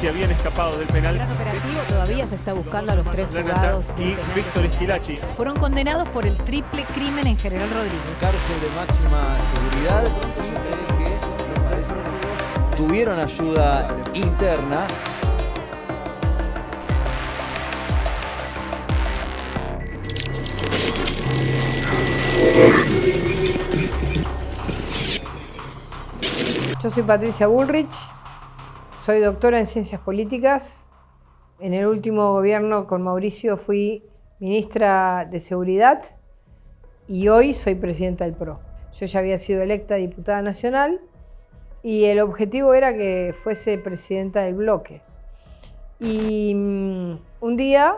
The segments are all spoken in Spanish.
se habían escapado del penal. El operativo todavía se está buscando a los 3 fugados y Víctor Esquilachi. Fueron condenados por el triple crimen en General Rodríguez. Cárcel de máxima seguridad. Pronto se enteré que los padecidos tuvieron ayuda interna. Yo soy Patricia Bullrich, soy doctora en Ciencias Políticas. En el último gobierno con Mauricio fui ministra de Seguridad y hoy soy presidenta del PRO. Yo ya había sido electa diputada nacional y el objetivo era que fuese presidenta del bloque. Y un día,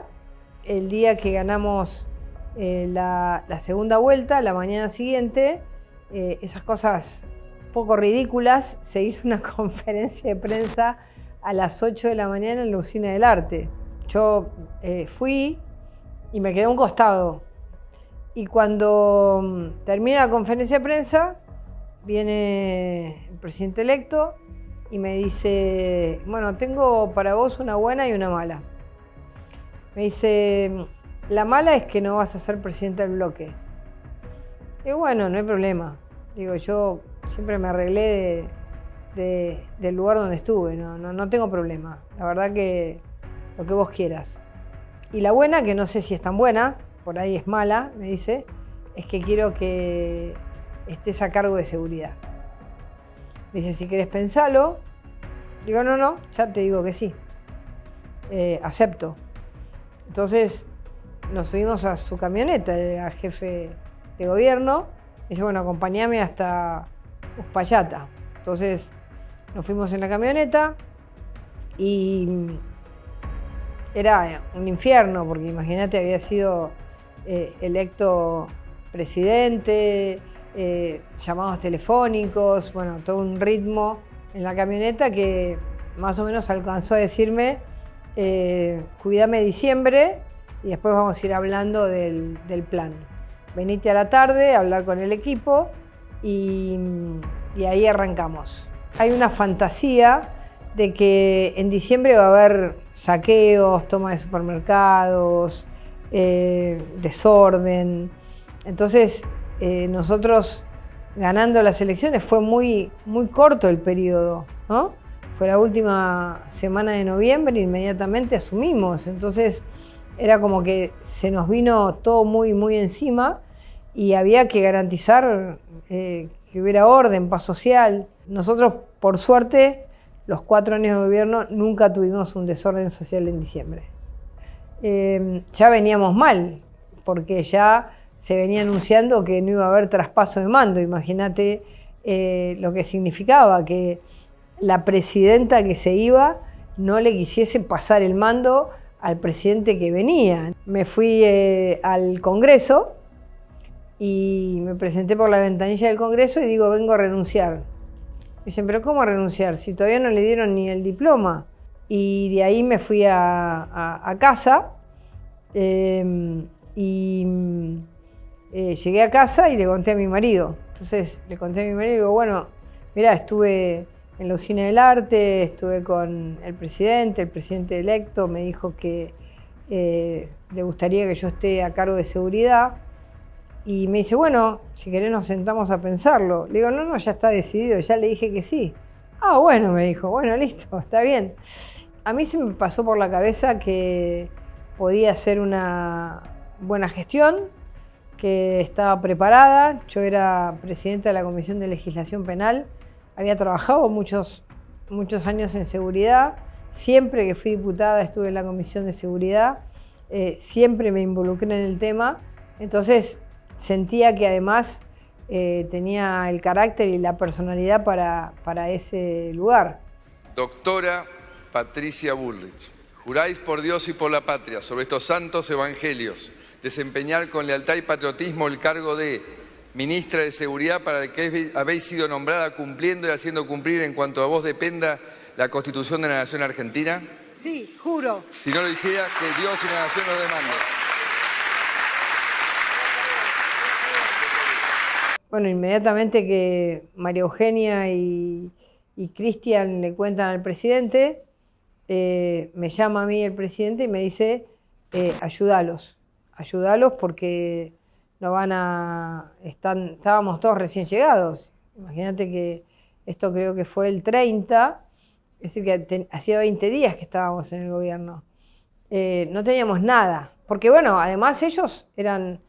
el día que ganamos la segunda vuelta, la mañana siguiente, esas cosas poco ridículas, se hizo una conferencia de prensa a las 8 de la mañana en la Usina del Arte. Yo fui y me quedé a un costado. Y cuando termina la conferencia de prensa, viene el presidente electo y me dice, bueno, tengo para vos una buena y una mala. Me dice, la mala es que no vas a ser presidenta del bloque. Y bueno, no hay problema. Digo, yo siempre me arreglé del lugar donde estuve, no tengo problema. La verdad que lo que vos quieras. Y la buena, que no sé si es tan buena, por ahí es mala, me dice, es que quiero que estés a cargo de seguridad. Me dice, si querés pensarlo. Digo, no, ya te digo que sí. Acepto. Entonces nos subimos a su camioneta, al jefe de gobierno. Dice, bueno, acompáñame hasta Uspallata. Entonces nos fuimos en la camioneta y era un infierno, porque imagínate, había sido electo presidente, llamados telefónicos, bueno, todo un ritmo en la camioneta que más o menos alcanzó a decirme, cuídame diciembre y después vamos a ir hablando del plan. Venite a la tarde a hablar con el equipo y ahí arrancamos. Hay una fantasía de que en diciembre va a haber saqueos, toma de supermercados, desorden. Entonces, nosotros ganando las elecciones fue muy corto el periodo, ¿no? Fue la última semana de noviembre e inmediatamente asumimos. Entonces, era como que se nos vino todo muy encima y había que garantizar que hubiera orden, paz social. Nosotros, por suerte, los 4 años de gobierno nunca tuvimos un desorden social en diciembre. Ya veníamos mal, porque ya se venía anunciando que no iba a haber traspaso de mando. Imagínate lo que significaba que la presidenta que se iba no le quisiese pasar el mando al presidente que venía. Me fui al Congreso y me presenté por la ventanilla del Congreso y digo, vengo a renunciar. Dicen, ¿pero cómo a renunciar? Si todavía no le dieron ni el diploma. Y de ahí me fui a casa llegué a casa y le conté a mi marido. Entonces le conté a mi marido y digo, bueno, mirá, estuve en la Usina del Arte, estuve con el presidente electo me dijo que le gustaría que yo esté a cargo de seguridad. Y me dice, bueno, si querés nos sentamos a pensarlo. Le digo, no, ya está decidido, ya le dije que sí. Ah, bueno, me dijo, bueno, listo, está bien. A mí se me pasó por la cabeza que podía hacer una buena gestión, que estaba preparada. Yo era presidenta de la Comisión de Legislación Penal, había trabajado muchos años en seguridad. Siempre que fui diputada estuve en la Comisión de Seguridad, siempre me involucré en el tema. Entonces sentía que además tenía el carácter y la personalidad para ese lugar. Doctora Patricia Bullrich, juráis por Dios y por la patria, sobre estos santos evangelios, desempeñar con lealtad y patriotismo el cargo de Ministra de Seguridad para el que habéis sido nombrada, cumpliendo y haciendo cumplir en cuanto a vos dependa la Constitución de la Nación Argentina. Sí, juro. Si no lo hiciera, que Dios y la Nación lo demanden. Bueno, inmediatamente que María Eugenia y Cristian le cuentan al presidente, me llama a mí el presidente y me dice, ayúdalos porque no estábamos todos recién llegados. Imagínate que esto creo que fue el 30, es decir, que hacía 20 días que estábamos en el gobierno. No teníamos nada, porque bueno, además ellos eran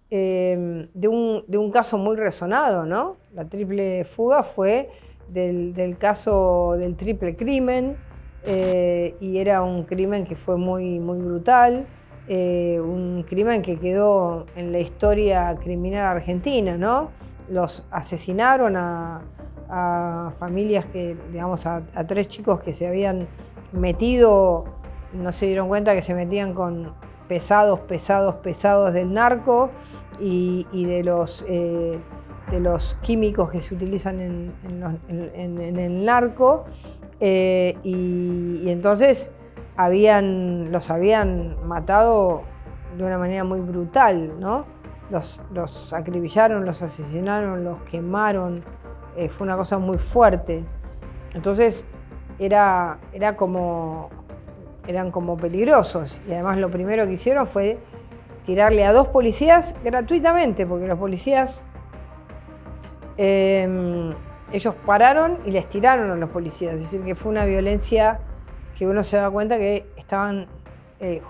de un caso muy resonado, ¿no? La triple fuga fue del caso del triple crimen, y era un crimen que fue muy, muy brutal, un crimen que quedó en la historia criminal argentina, ¿no? Los asesinaron a familias que, digamos, a 3 chicos que se habían metido, no se dieron cuenta que se metían con pesados del narco y de los químicos que se utilizan en el narco, y entonces los habían matado de una manera muy brutal, ¿no? Los acribillaron, los asesinaron, los quemaron, fue una cosa muy fuerte. Entonces eran como peligrosos, y además lo primero que hicieron fue tirarle a 2 policías gratuitamente, porque los policías, ellos pararon y les tiraron a los policías, es decir, que fue una violencia que uno se da cuenta que estaban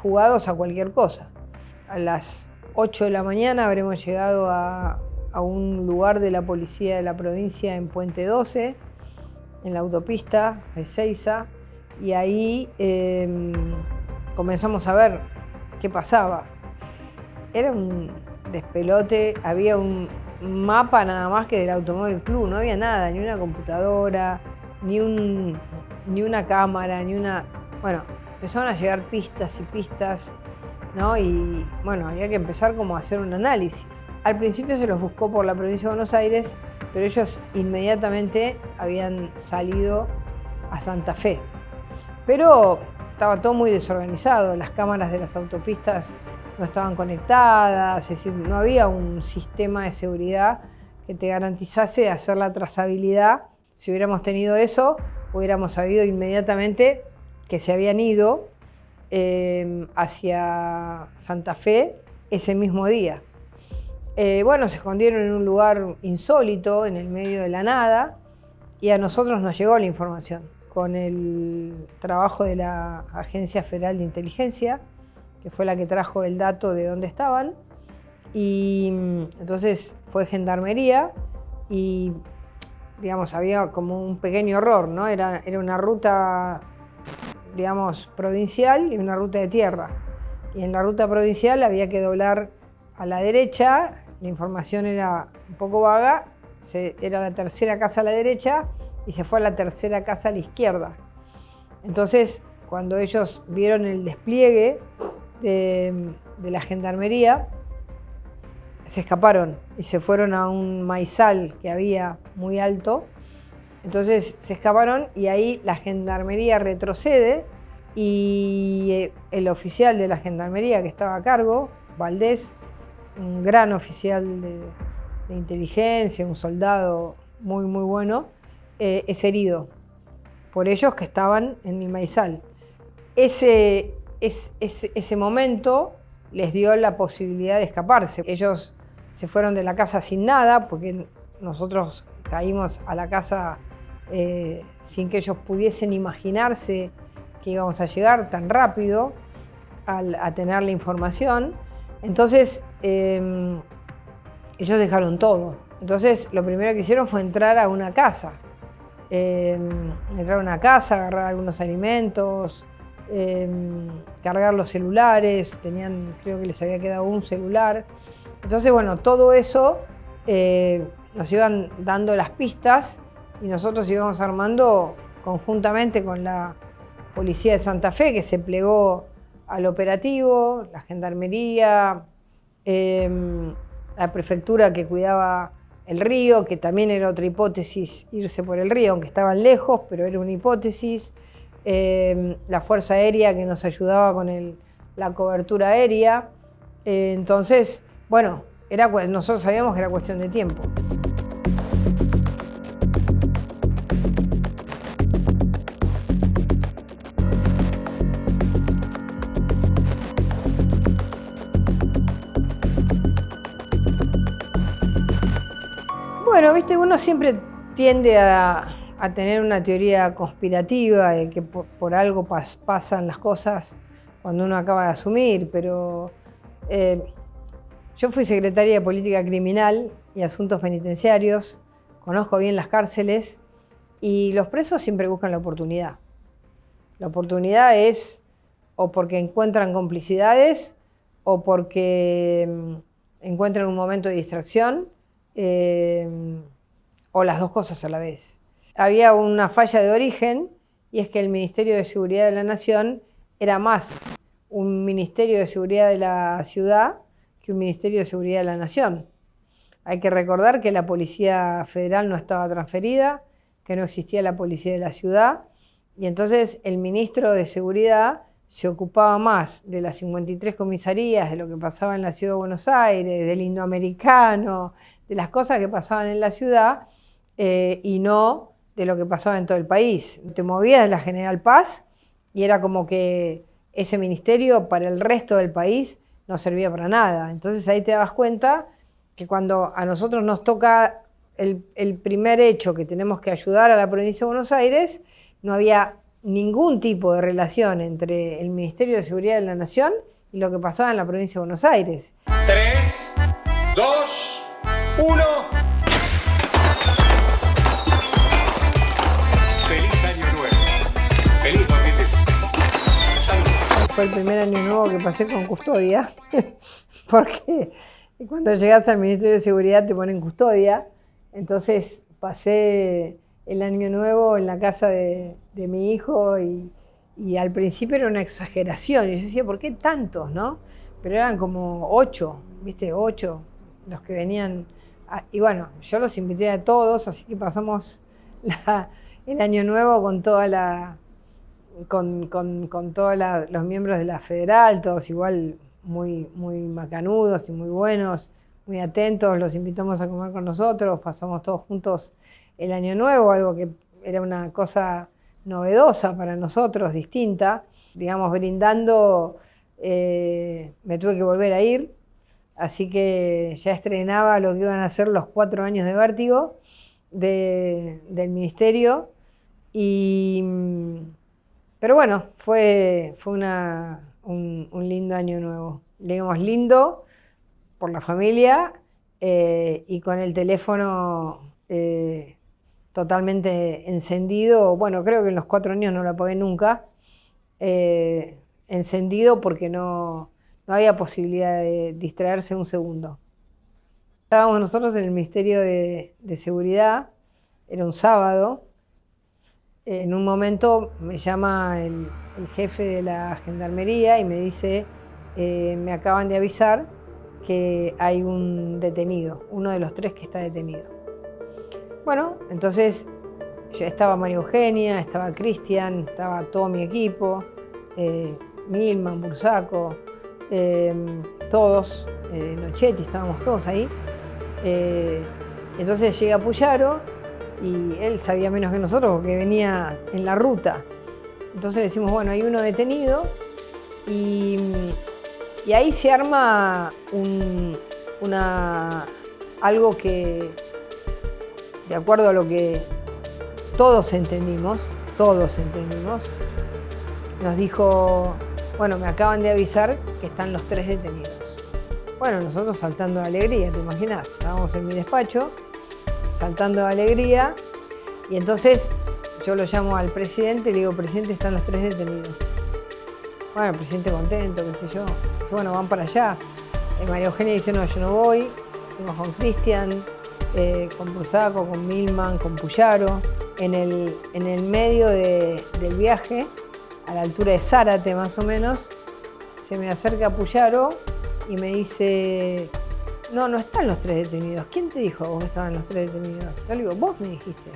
jugados a cualquier cosa. A las 8 de la mañana habremos llegado a un lugar de la policía de la provincia en Puente 12, en la autopista de Ezeiza, y ahí comenzamos a ver qué pasaba. Era un despelote, había un mapa nada más que del Automóvil Club, no había nada, ni una computadora, ni una cámara, Bueno, empezaron a llegar pistas y pistas, ¿no? Y bueno, había que empezar como a hacer un análisis. Al principio se los buscó por la provincia de Buenos Aires, pero ellos inmediatamente habían salido a Santa Fe. Pero estaba todo muy desorganizado, las cámaras de las autopistas no estaban conectadas, es decir, no había un sistema de seguridad que te garantizase hacer la trazabilidad. Si hubiéramos tenido eso, hubiéramos sabido inmediatamente que se habían ido hacia Santa Fe ese mismo día. Bueno, se escondieron en un lugar insólito, en el medio de la nada, y a nosotros nos llegó la información con el trabajo de la Agencia Federal de Inteligencia, que fue la que trajo el dato de dónde estaban, y entonces fue Gendarmería y, digamos, había como un pequeño error, ¿no? Era una ruta, digamos, provincial y una ruta de tierra. Y en la ruta provincial había que doblar a la derecha, la información era un poco vaga, era la tercera casa a la derecha y se fue a la tercera casa a la izquierda. Entonces, cuando ellos vieron el despliegue de la Gendarmería, se escaparon y se fueron a un maizal que había muy alto. Entonces se escaparon y ahí la Gendarmería retrocede y el oficial de la Gendarmería que estaba a cargo, Valdés, un gran oficial de inteligencia, un soldado muy, muy bueno, es herido por ellos que estaban en el maizal. Ese momento les dio la posibilidad de escaparse. Ellos se fueron de la casa sin nada, porque nosotros caímos a la casa sin que ellos pudiesen imaginarse que íbamos a llegar tan rápido a tener la información. Entonces, ellos dejaron todo. Entonces, lo primero que hicieron fue entrar a una casa. Agarrar algunos alimentos, cargar los celulares, creo que les había quedado un celular. Entonces, bueno, todo eso nos iban dando las pistas y nosotros íbamos armando conjuntamente con la Policía de Santa Fe, que se plegó al operativo, la Gendarmería, la prefectura que cuidaba el río, que también era otra hipótesis irse por el río, aunque estaban lejos, pero era una hipótesis. La Fuerza Aérea que nos ayudaba con la cobertura aérea. Entonces, bueno, nosotros sabíamos que era cuestión de tiempo. viste, uno siempre tiende a tener una teoría conspirativa de que por algo pasan las cosas cuando uno acaba de asumir, pero yo fui secretaria de Política Criminal y Asuntos Penitenciarios, conozco bien las cárceles y los presos siempre buscan la oportunidad. La oportunidad es o porque encuentran complicidades o porque encuentran un momento de distracción o las dos cosas a la vez. Había una falla de origen y es que el Ministerio de Seguridad de la Nación era más un Ministerio de Seguridad de la Ciudad que un Ministerio de Seguridad de la Nación. Hay que recordar que la Policía Federal no estaba transferida, que no existía la Policía de la Ciudad y entonces el Ministro de Seguridad se ocupaba más de las 53 comisarías, de lo que pasaba en la Ciudad de Buenos Aires, del Indoamericano, de las cosas que pasaban en la ciudad y no de lo que pasaba en todo el país. Te movías de la General Paz y era como que ese ministerio para el resto del país no servía para nada. Entonces ahí te das cuenta que cuando a nosotros nos toca el primer hecho que tenemos que ayudar a la provincia de Buenos Aires, no había ningún tipo de relación entre el Ministerio de Seguridad de la Nación y lo que pasaba en la provincia de Buenos Aires. 3, 2, 1. Feliz año nuevo. Feliz 2016. Salud. Fue el primer año nuevo que pasé con custodia, porque cuando llegas al Ministerio de Seguridad te ponen custodia. Entonces pasé el año nuevo en la casa de mi hijo y al principio era una exageración. Y yo decía, ¿por qué tantos, no? Pero eran como 8, ¿viste? 8 los que venían. Y bueno, yo los invité a todos, así que pasamos el año nuevo con toda con todos los miembros de la Federal, todos igual muy macanudos y muy buenos, muy atentos, los invitamos a comer con nosotros, pasamos todos juntos el año nuevo, algo que era una cosa novedosa para nosotros, distinta, digamos, brindando, me tuve que volver a ir, así que ya estrenaba lo que iban a ser los 4 años de Vértigo del Ministerio, pero bueno, fue un lindo año nuevo, digamos lindo por la familia y con el teléfono totalmente encendido. Bueno, creo que en los 4 años no lo apagué nunca, encendido porque no había posibilidad de distraerse un segundo. Estábamos nosotros en el Ministerio de Seguridad, era un sábado. En un momento me llama el jefe de la Gendarmería y me dice, me acaban de avisar que hay un detenido, uno de los 3 que está detenido. Bueno, entonces ya estaba María Eugenia, estaba Cristian, estaba todo mi equipo, Milman, Bursaco, todos, Nochetti, estábamos todos ahí. Entonces llega Puyaro y él sabía menos que nosotros porque venía en la ruta. Entonces le decimos, bueno, hay uno detenido y ahí se arma algo que, de acuerdo a lo que todos entendimos, nos dijo, bueno, me acaban de avisar que están los 3 detenidos. Bueno, nosotros saltando de alegría, ¿te imaginas? Estábamos en mi despacho, saltando de alegría, y entonces yo lo llamo al presidente y le digo, presidente, están los 3 detenidos. Bueno, el presidente contento, qué sé yo. Dice, bueno, van para allá. María Eugenia dice, no, yo no voy. Fuimos con Cristian, con Bursaco, con Milman, con Puyaro. En el medio del viaje, a la altura de Zárate más o menos, se me acerca Puyaro y me dice, no están los 3 detenidos. ¿Quién te dijo a vos que estaban los 3 detenidos? Yo le digo, vos me dijiste.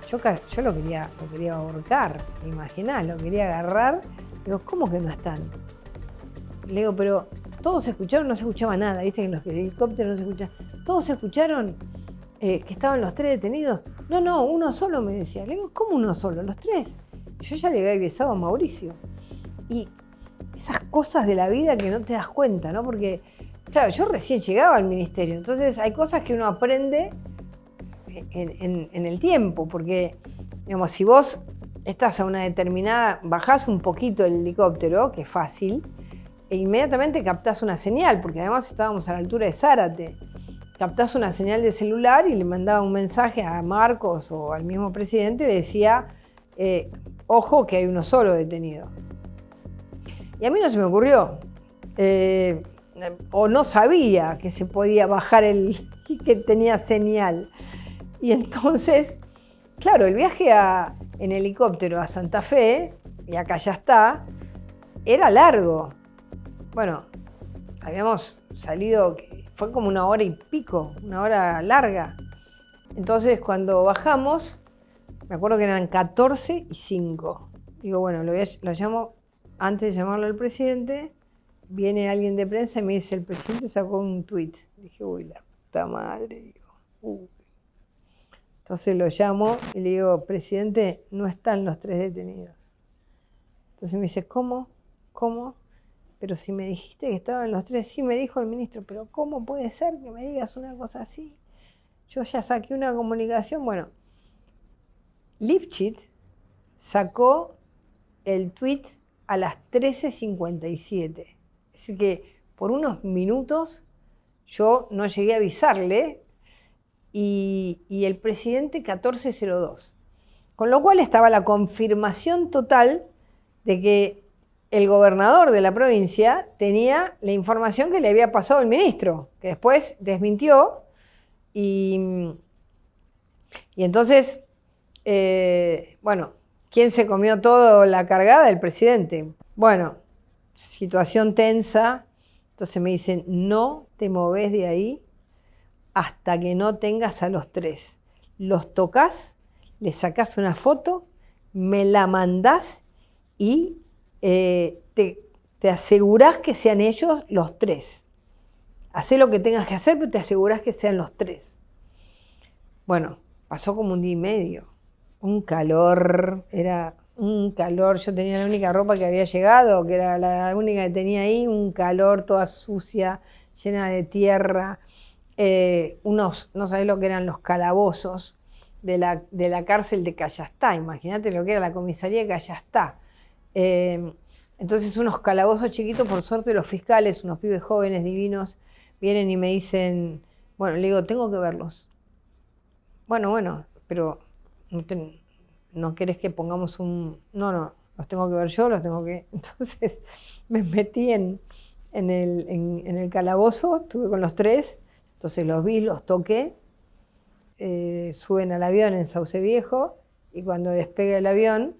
Yo lo quería ahorcar, imaginás, lo quería agarrar. Digo, ¿cómo que no están? Le digo, pero todos escucharon, no se escuchaba nada, viste que en los helicópteros no se escucha. Todos escucharon que estaban los 3 detenidos. No, uno solo me decía. Le digo, ¿cómo uno solo? ¿Los 3? Yo ya le había avisado a Mauricio. Y esas cosas de la vida que no te das cuenta, ¿no? Porque, claro, yo recién llegaba al ministerio, entonces hay cosas que uno aprende en el tiempo, porque, digamos, si vos estás a una determinada, bajás un poquito el helicóptero, que es fácil, e inmediatamente captás una señal, porque además estábamos a la altura de Zárate. Captás una señal de celular y le mandaba un mensaje a Marcos o al mismo presidente, le decía, ojo que hay uno solo detenido. Y a mí no se me ocurrió, o no sabía que se podía bajar que tenía señal. Y entonces, claro, el viaje en helicóptero a Santa Fe, y acá ya está, era largo. Bueno, habíamos salido, fue como 1 hora y pico, 1 hora larga. Entonces, cuando bajamos, me acuerdo que eran 14:05. Digo, bueno, lo llamo, antes de llamarlo al presidente, viene alguien de prensa y me dice, el presidente sacó un tuit. Dije, uy, la puta madre. Digo, Entonces lo llamo y le digo, presidente, no están los 3 detenidos. Entonces me dice, ¿cómo? Pero si me dijiste que estaban los 3, sí me dijo el ministro, pero ¿cómo puede ser que me digas una cosa así? Yo ya saqué una comunicación. Bueno, Lifchit sacó el tuit a las 13:57. Es decir que por unos minutos yo no llegué a avisarle y el presidente 14:02. Con lo cual estaba la confirmación total de que el gobernador de la provincia tenía la información que le había pasado el ministro, que después desmintió y entonces, bueno, ¿quién se comió toda la cargada? El presidente. Bueno, situación tensa, entonces me dicen, no te moves de ahí hasta que no tengas a los 3. Los tocas, le sacás una foto, me la mandás y te asegurás que sean ellos los 3. Hacé lo que tengas que hacer, pero te asegurás que sean los 3. Bueno, pasó como 1 día y medio. Un calor, era un calor. Yo tenía la única ropa que había llegado, que era la única que tenía ahí, un calor, toda sucia, llena de tierra. No sabés lo que eran los calabozos de la cárcel de Callastá. Imagínate lo que era la comisaría de Callastá. Entonces unos calabozos chiquitos, por suerte los fiscales, unos pibes jóvenes divinos, vienen y me dicen, bueno, le digo, tengo que verlos. Bueno, pero no querés que pongamos un... No, los tengo que ver yo, los tengo que... Entonces me metí en el calabozo, estuve con los 3, entonces los vi, los toqué, suben al avión en Sauce Viejo y cuando despega el avión,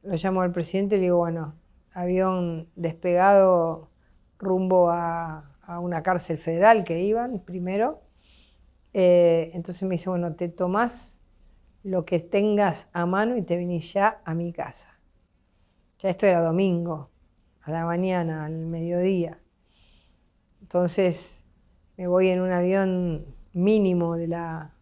lo llamo al presidente y le digo, bueno, avión despegado rumbo a una cárcel federal que iban primero. Entonces me dice, bueno, te tomás lo que tengas a mano y te venís ya a mi casa. Ya esto era domingo, a la mañana, al mediodía. Entonces me voy en un avión mínimo de la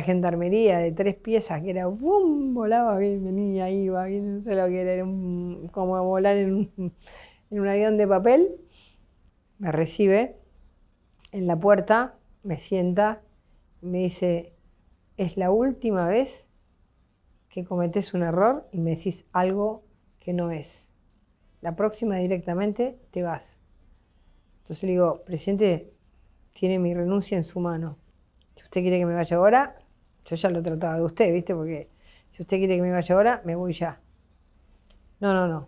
gendarmería, de 3 piezas, que era, ¡bum!, volaba, venía, iba, no sé lo que era como volar en un avión de papel. Me recibe en la puerta, me sienta, me dice, es la última vez que cometés un error y me decís algo que no es. La próxima directamente te vas. Entonces le digo, presidente, tiene mi renuncia en su mano. Si usted quiere que me vaya ahora, yo ya lo trataba de usted, ¿viste? Porque si usted quiere que me vaya ahora, me voy ya. No.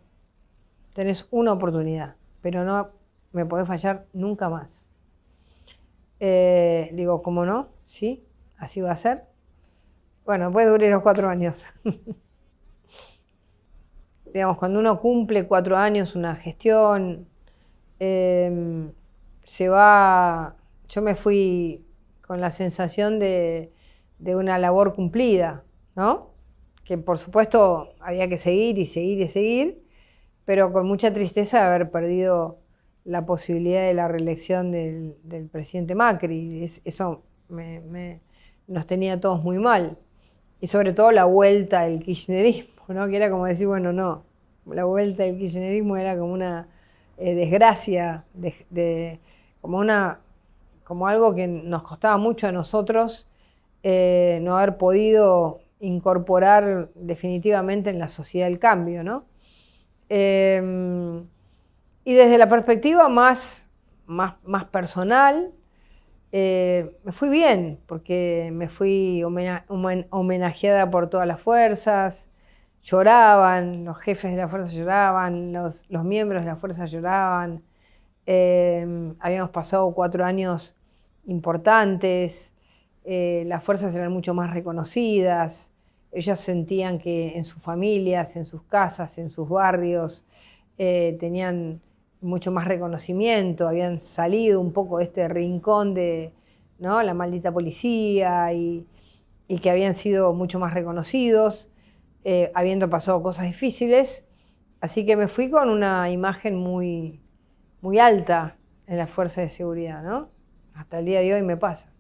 Tenés una oportunidad, pero no me podés fallar nunca más. Digo, ¿cómo no? Sí, así va a ser. Bueno, puede durar los 4 años. Digamos, cuando uno cumple 4 años una gestión, se va... Yo me fui con la sensación de una labor cumplida, ¿no? Que por supuesto había que seguir, pero con mucha tristeza de haber perdido la posibilidad de la reelección del presidente Macri. Eso nos tenía a todos muy mal. Y sobre todo la vuelta del kirchnerismo, ¿no? Que era como decir, bueno, no, la vuelta del kirchnerismo era como una desgracia, como como algo que nos costaba mucho a nosotros no haber podido incorporar definitivamente en la sociedad el cambio, ¿no? Y desde la perspectiva más personal, me fui bien, porque me fui homenajeada por todas las fuerzas, lloraban, los jefes de la fuerza lloraban, los miembros de la fuerza lloraban, habíamos pasado 4 años importantes, las fuerzas eran mucho más reconocidas, ellas sentían que en sus familias, en sus casas, en sus barrios, tenían mucho más reconocimiento, habían salido un poco de este rincón de, ¿no?, la maldita policía y que habían sido mucho más reconocidos, habiendo pasado cosas difíciles. Así que me fui con una imagen muy alta en la fuerza de seguridad, ¿no? Hasta el día de hoy me pasa.